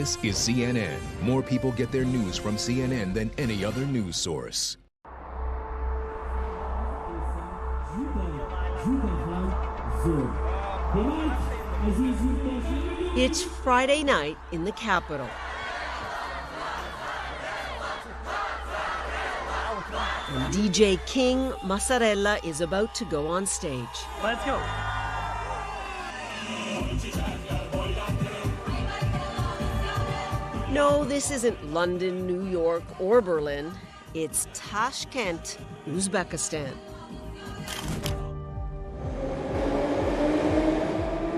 This is CNN. More people get their news from CNN than any other news source. It's Friday night in the capital. And DJ King Mozzarella is about to go on stage. Let's go. No, this isn't London, New York, or Berlin. It's Tashkent, Uzbekistan.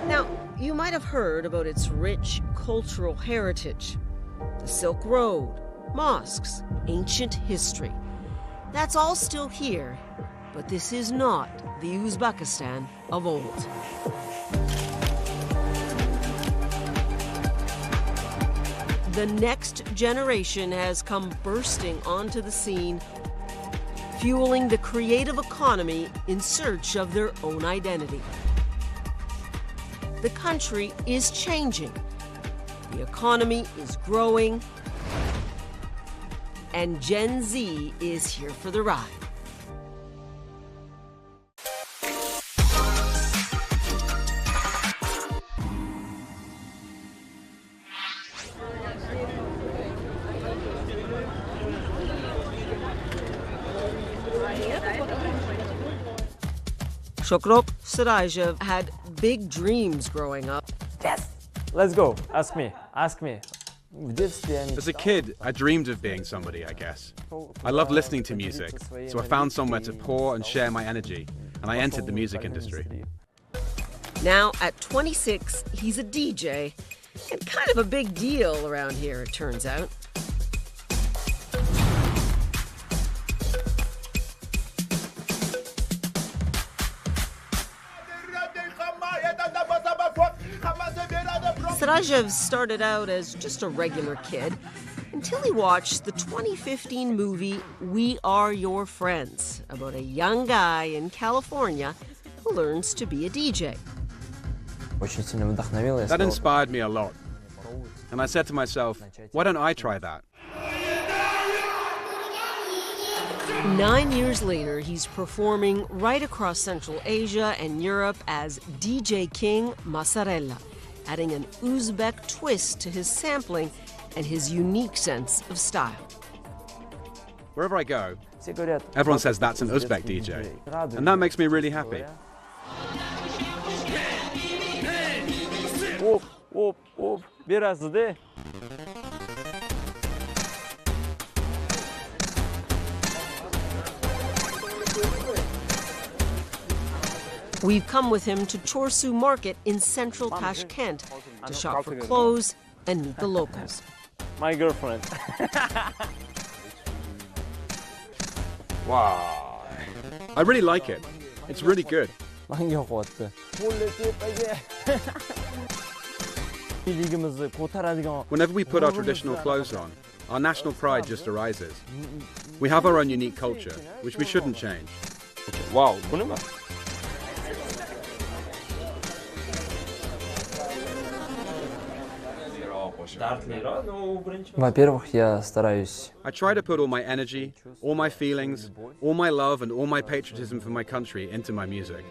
Now, you might have heard about its rich cultural heritage. The Silk Road, mosques, ancient history. That's all still here, but this is not the Uzbekistan of old. The next generation has come bursting onto the scene, fueling the creative economy in search of their own identity. The country is changing. The economy is growing. And Gen Z is here for the ride. Shokrok Sarajev had big dreams growing up. Yes. Let's go. Ask me. Ask me. As a kid, I dreamed of being somebody, I guess. I loved listening to music, so I found somewhere to pour and share my energy, and I entered the music industry. Now, at 26, he's a DJ, and kind of a big deal around here, it turns out. Sarajev started out as just a regular kid until he watched the 2015 movie We Are Your Friends about a young guy in California who learns to be a DJ. That inspired me a lot. And I said to myself, why don't I try that? 9 years later, he's performing right across Central Asia and Europe as DJ King Mozzarella, adding an Uzbek twist to his sampling and his unique sense of style. Wherever I go, everyone says that's an Uzbek DJ, and that makes me really happy. We've come with him to Chorsu Market in central Tashkent to shop for clothes and meet the locals. My girlfriend. Wow. I really like it. It's really good. Whenever we put our traditional clothes on, our national pride just arises. We have our own unique culture, which we shouldn't change. Wow. Во-первых, я стараюсь. I try to put all my energy, all my feelings, all my love and all my patriotism for my country into my music.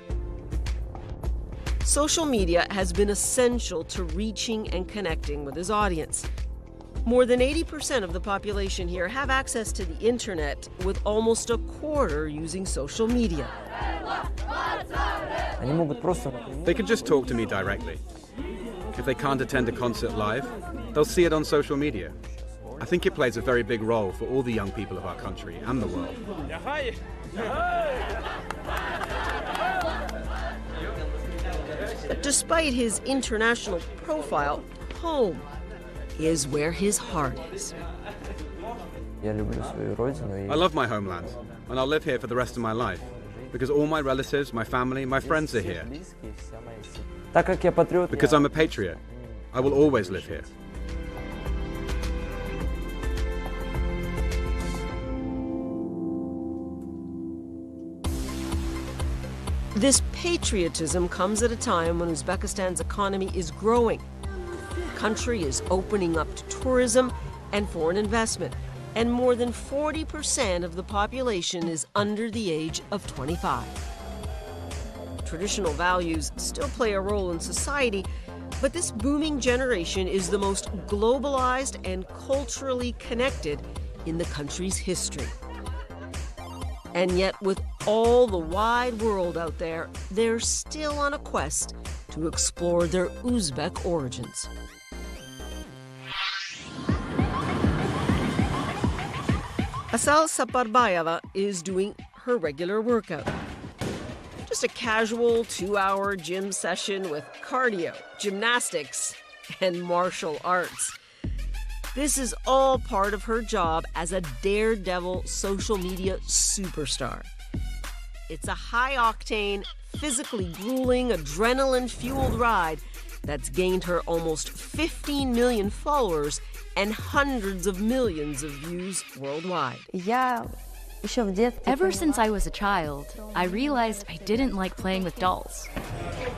Social media has been essential to reaching and connecting with his audience. More than 80% of the population here have access to the internet, with almost a quarter using social media. Они могут просто. They can just talk to me directly. If they can't attend a concert live, they'll see it on social media. I think it plays a very big role for all the young people of our country and the world. But despite his international profile, home is where his heart is. Я люблю свою родину. I love my homeland, and I'll live here for the rest of my life, because all my relatives, my family, my friends are here. Так как я патриот. Because I'm a patriot, I will always live here. This patriotism comes at a time when Uzbekistan's economy is growing. country is opening up to tourism and foreign investment, and more than 40% of the population is under the age of 25. Traditional values still play a role in society, but this booming generation is the most globalized and culturally connected in the country's history. And yet, with all the wide world out there, they're still on a quest to explore their Uzbek origins. Asal Saparbayeva is doing her regular workout. Just a casual 2-hour gym session with cardio, gymnastics, and martial arts. This is all part of her job as a Daredevil social media superstar. It's a high-octane, physically grueling, adrenaline-fueled ride that's gained her almost 15 million followers and hundreds of millions of views worldwide. Ever since I was a child, I realized I didn't like playing with dolls.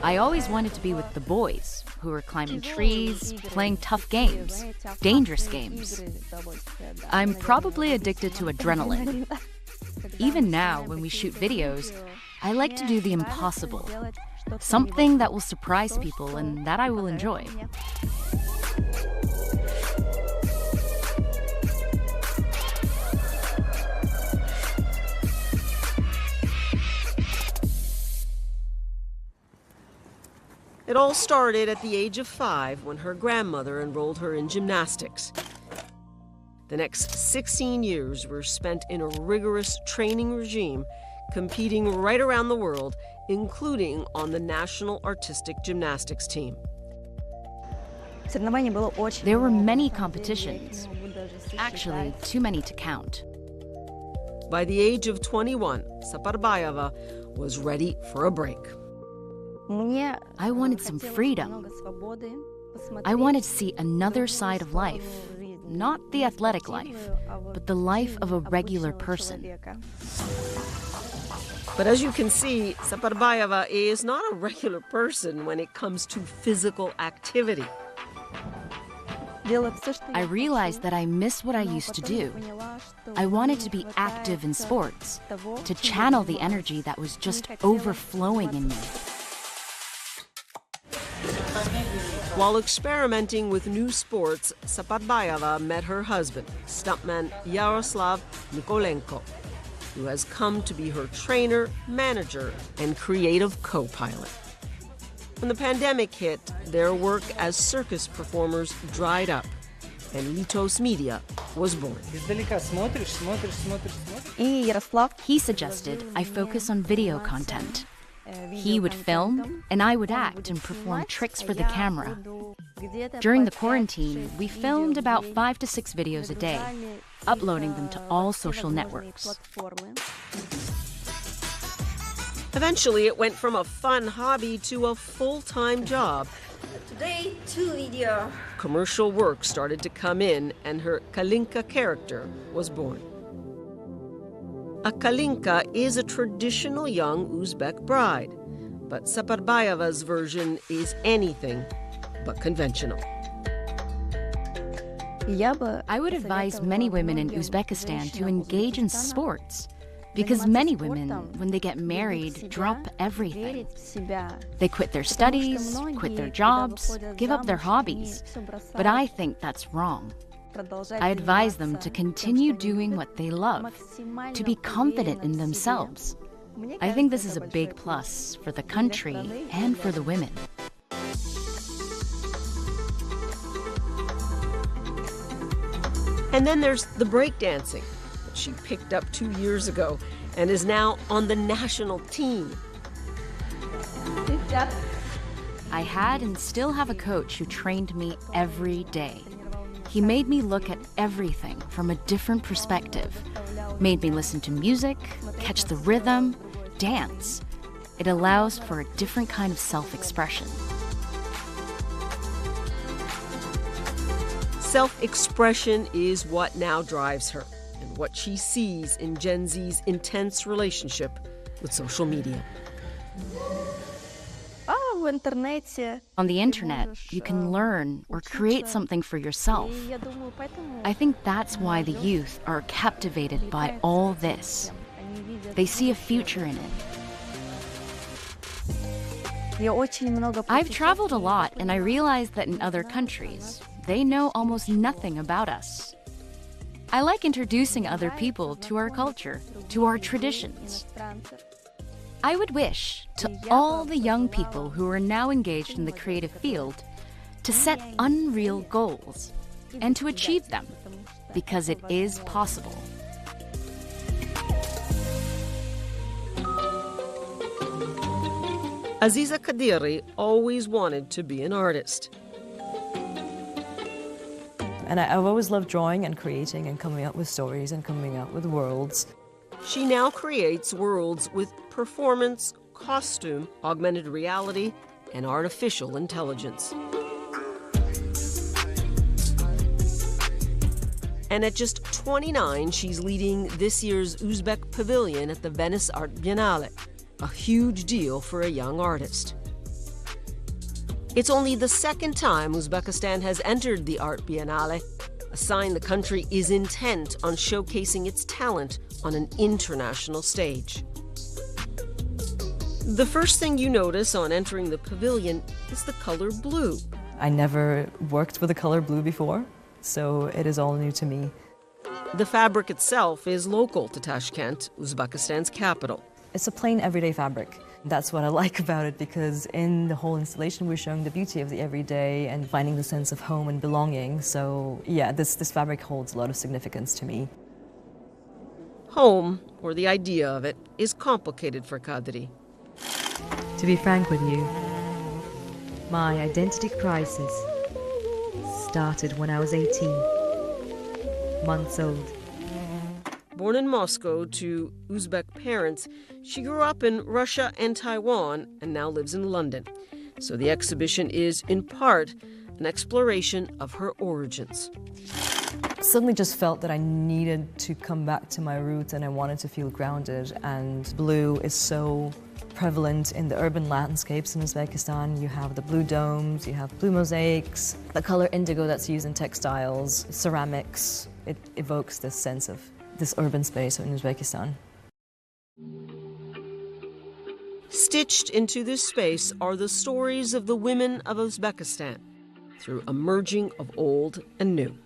I always wanted to be with the boys, who were climbing trees, playing tough games, dangerous games. I'm probably addicted to adrenaline. Even now, when we shoot videos, I like to do the impossible. Something that will surprise people and that I will enjoy. It all started at the age of 5 when her grandmother enrolled her in gymnastics. The next 16 years were spent in a rigorous training regime, competing right around the world, including on the national artistic gymnastics team. There were many competitions, actually too many to count. By the age of 21, Saparbayeva was ready for a break. I wanted some freedom. I wanted to see another side of life, not the athletic life, but the life of a regular person. But as you can see, Saparbayeva is not a regular person when it comes to physical activity. I realized that I miss what I used to do. I wanted to be active in sports, to channel the energy that was just overflowing in me. While experimenting with new sports, Saparbayeva met her husband, stuntman Yaroslav Nikolenko, who has come to be her trainer, manager, and creative co-pilot. When the pandemic hit, their work as circus performers dried up, and Litos Media was born. He suggested I focus on video content. He would film, and I would act and perform tricks for the camera. During the quarantine, we filmed about 5 to 6 videos a day, uploading them to all social networks. Eventually, it went from a fun hobby to a full-time job. Today, 2 videos. Commercial work started to come in, and her Kalinka character was born. A Kalinka is a traditional young Uzbek bride, but Saparbayeva's version is anything but conventional. I would advise many women in Uzbekistan to engage in sports, because many women, when they get married, drop everything. They quit their studies, quit their jobs, give up their hobbies, but I think that's wrong. I advise them to continue doing what they love, to be confident in themselves. I think this is a big plus for the country and for the women. And then there's the breakdancing that she picked up 2 years ago and is now on the national team. I had and still have a coach who trained me every day. He made me look at everything from a different perspective, made me listen to music, catch the rhythm, dance. It allows for a different kind of self-expression. Self-expression is what now drives her and what she sees in Gen Z's intense relationship with social media. On the internet, you can learn or create something for yourself. I think that's why the youth are captivated by all this. They see a future in it. I've traveled a lot, and I realized that in other countries, they know almost nothing about us. I like introducing other people to our culture, to our traditions. I would wish to all the young people who are now engaged in the creative field to set unreal goals and to achieve them, because it is possible. Aziza Kadiri always wanted to be an artist. And I've always loved drawing and creating and coming up with stories and coming up with worlds. She now creates worlds with performance, costume, augmented reality, and artificial intelligence. And at just 29, she's leading this year's Uzbek Pavilion at the Venice Art Biennale, a huge deal for a young artist. It's only the second time Uzbekistan has entered the Art Biennale, a sign the country is intent on showcasing its talent on an international stage. The first thing you notice on entering the pavilion is the color blue. I never worked with the color blue before, so it is all new to me. The fabric itself is local to Tashkent, Uzbekistan's capital. It's a plain, everyday fabric. That's what I like about it, because in the whole installation we're showing the beauty of the everyday and finding the sense of home and belonging. So yeah, this fabric holds a lot of significance to me. Home, or the idea of it, is complicated for Kadri. To be frank with you, my identity crisis started when I was 18 months old. Born in Moscow to Uzbek parents, she grew up in Russia and Taiwan and now lives in London. So the exhibition is, in part, an exploration of her origins. Suddenly just felt that I needed to come back to my roots and I wanted to feel grounded, and blue is so prevalent in the urban landscapes in Uzbekistan. You have the blue domes, you have blue mosaics, the color indigo that's used in textiles, ceramics. It evokes this sense of this urban space in Uzbekistan. Stitched into this space are the stories of the women of Uzbekistan through a merging of old and new.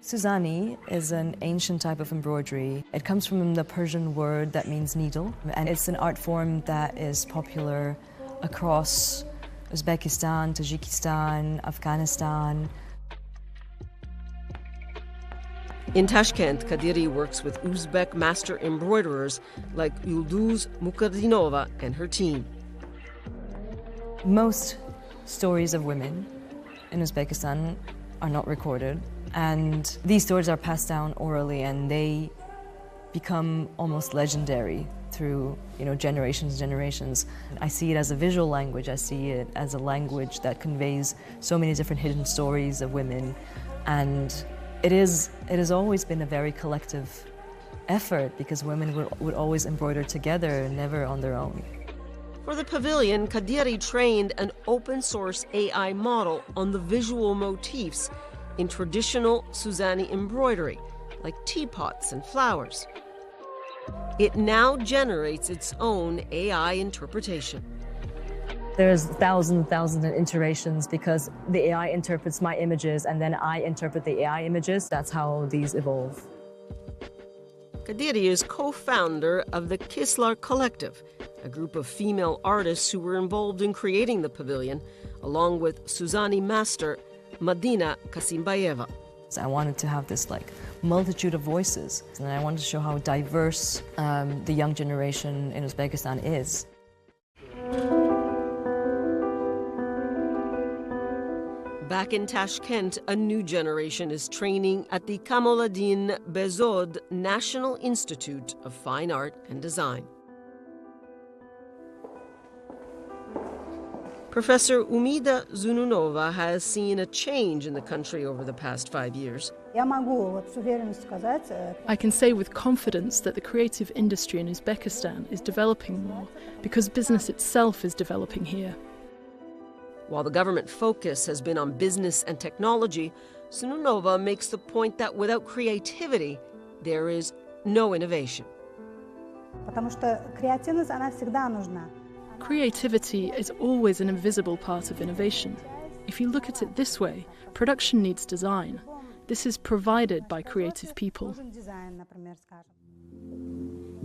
Suzani is an ancient type of embroidery. It comes from the Persian word that means needle, and it's an art form that is popular across Uzbekistan, Tajikistan, Afghanistan. In Tashkent, Kadiri works with Uzbek master embroiderers like Yulduz Mukardinova and her team. Most stories of women in Uzbekistan are not recorded, and these stories are passed down orally, and they become almost legendary through, generations and generations. I see it as a visual language. I see it as a language that conveys so many different hidden stories of women, and it has always been a very collective effort, because women would always embroider together, never on their own. For the pavilion, Kadiri trained an open-source AI model on the visual motifs in traditional Suzani embroidery, like teapots and flowers. It now generates its own AI interpretation. There's thousands of iterations, because the AI interprets my images and then I interpret the AI images. That's how these evolve. Kadiri is co-founder of the Kislar Collective, a group of female artists who were involved in creating the pavilion, along with Suzani master Madina Kasimbayeva. So I wanted to have this multitude of voices, and I wanted to show how diverse the young generation in Uzbekistan is. Back in Tashkent, a new generation is training at the Kamaluddin Behzod National Institute of Fine Art and Design. Professor Umida Zununova has seen a change in the country over the past 5 years. I can say with confidence that the creative industry in Uzbekistan is developing more because business itself is developing here. While the government focus has been on business and technology, Sununova makes the point that without creativity, there is no innovation. Creativity is always an invisible part of innovation. If you look at it this way, production needs design. This is provided by creative people.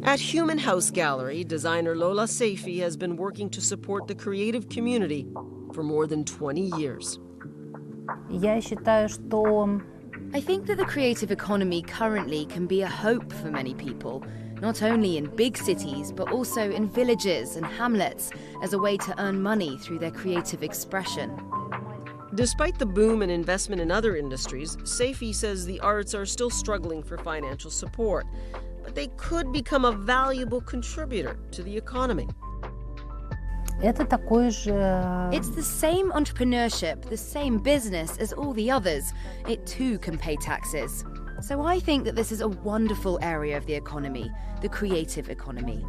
At Human House Gallery, designer Lola Seifi has been working to support the creative community for more than 20 years. I think that the creative economy currently can be a hope for many people, not only in big cities, but also in villages and hamlets, as a way to earn money through their creative expression. Despite the boom in investment in other industries, Seifi says the arts are still struggling for financial support, but they could become a valuable contributor to the economy. It's the same entrepreneurship, the same business as all the others. It too can pay taxes. So I think that this is a wonderful area of the economy, the creative economy.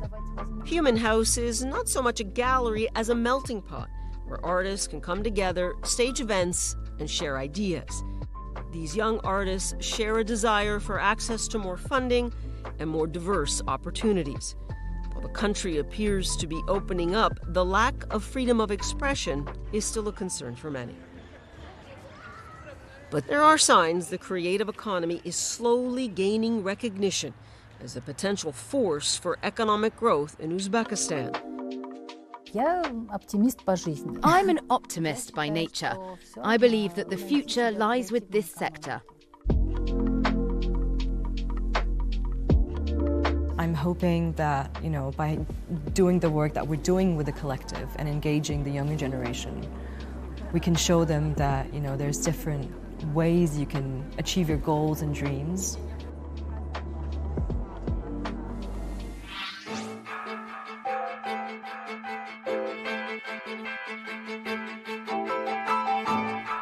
Human House is not so much a gallery as a melting pot, where artists can come together, stage events, and share ideas. These young artists share a desire for access to more funding and more diverse opportunities. While the country appears to be opening up, the lack of freedom of expression is still a concern for many. But there are signs the creative economy is slowly gaining recognition as a potential force for economic growth in Uzbekistan. I'm an optimist by nature. I believe that the future lies with this sector. I'm hoping that, by doing the work that we're doing with the collective and engaging the younger generation, we can show them that, there's different ways you can achieve your goals and dreams.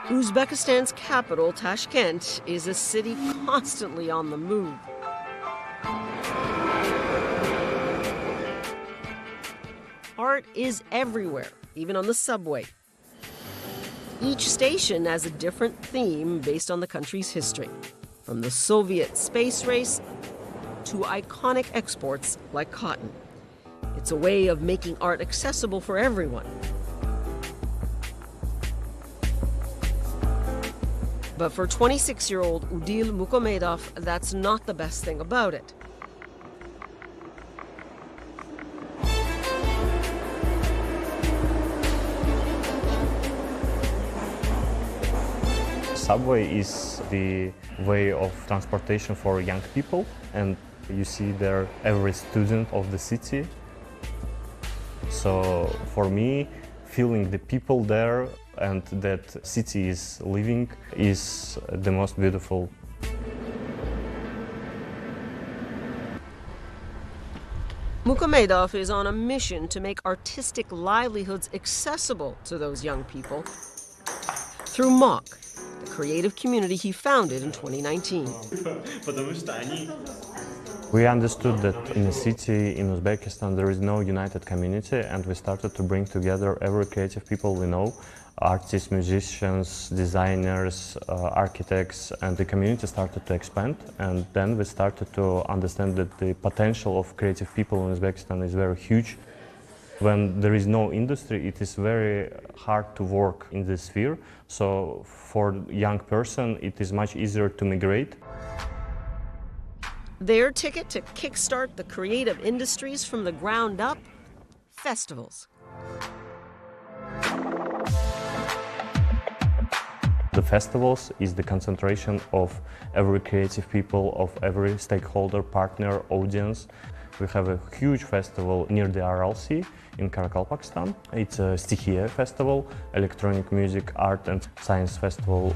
Uzbekistan's capital, Tashkent, is a city constantly on the move. Art is everywhere, even on the subway. Each station has a different theme based on the country's history, from the Soviet space race to iconic exports like cotton. It's a way of making art accessible for everyone. But for 26-year-old Udil Mukomedov, that's not the best thing about it. Subway is the way of transportation for young people, and you see there every student of the city. So for me, feeling the people there and that city is living is the most beautiful. Mukomedov is on a mission to make artistic livelihoods accessible to those young people through MOC, the creative community he founded in 2019. We understood that in a city in Uzbekistan there is no united community, and we started to bring together every creative people we know, artists, musicians, designers, architects, and the community started to expand. And then we started to understand that the potential of creative people in Uzbekistan is very huge. When there is no industry, it is very hard to work in this sphere. So for young person, it is much easier to migrate. Their ticket to kickstart the creative industries from the ground up? Festivals. The festivals is the concentration of every creative people, of every stakeholder, partner, audience. We have a huge festival near the RLC in Karakalpakstan. It's a Stichia festival, electronic music, art and science festival.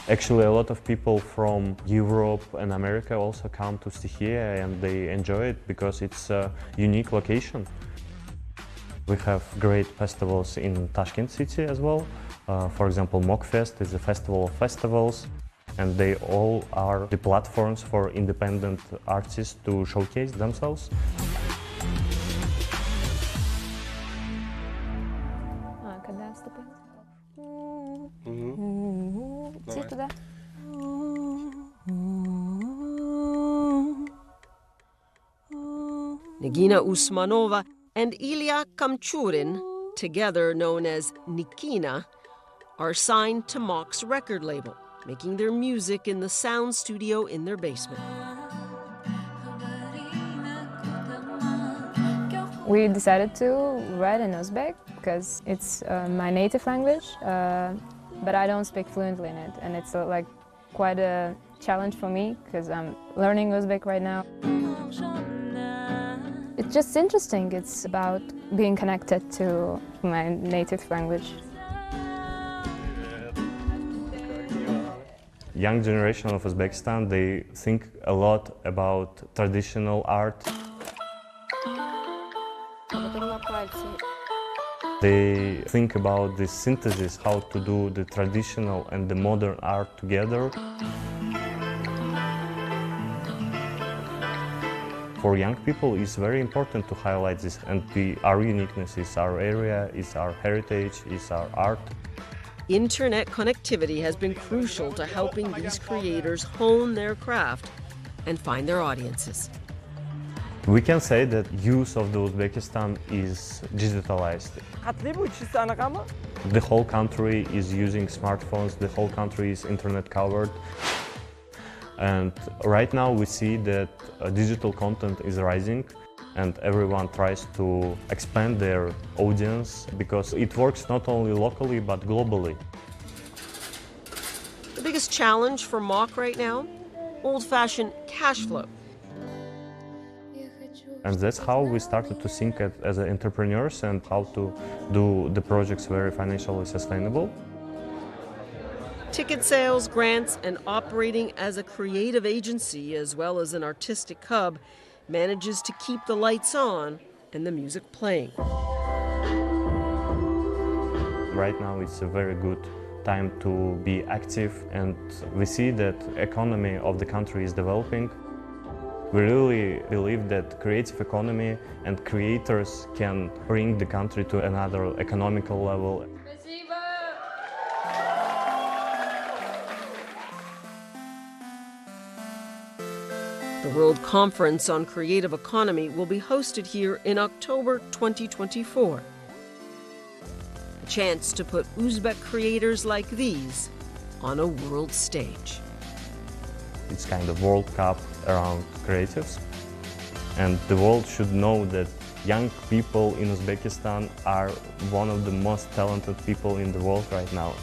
Actually, a lot of people from Europe and America also come to Stichia, and they enjoy it because it's a unique location. We have great festivals in Tashkent city as well. For example, MOCFest is a festival of festivals, and they all are the platforms for independent artists to showcase themselves. туда. Nagina Usmanova and Ilya Kamchurin, together known as Nikina, are signed to Mok's record label, making their music in the sound studio in their basement. We decided to write in Uzbek because it's my native language, but I don't speak fluently in it, and it's like quite a challenge for me because I'm learning Uzbek right now. It's just interesting. It's about being connected to my native language. Young generation of Uzbekistan, they think a lot about traditional art. They think about the synthesis, how to do the traditional and the modern art together. For young people, it's very important to highlight this, and our uniqueness is our area, is our heritage, is our art. Internet connectivity has been crucial to helping these creators hone their craft and find their audiences. We can say that use of the Uzbekistan is digitalized. The whole country is using smartphones, the whole country is internet covered. And right now we see that digital content is rising and everyone tries to expand their audience because it works not only locally but globally. The biggest challenge for Mok right now? Old-fashioned cash flow. And that's how we started to think as entrepreneurs and how to do the projects very financially sustainable. Ticket sales, grants, and operating as a creative agency as well as an artistic hub manages to keep the lights on and the music playing. Right now it's a very good time to be active, and we see that economy of the country is developing. We really believe that creative economy and creators can bring the country to another economical level. The World Conference on Creative Economy will be hosted here in October 2024. A chance to put Uzbek creators like these on a world stage. It's kind of World Cup around creatives, and the world should know that young people in Uzbekistan are one of the most talented people in the world right now.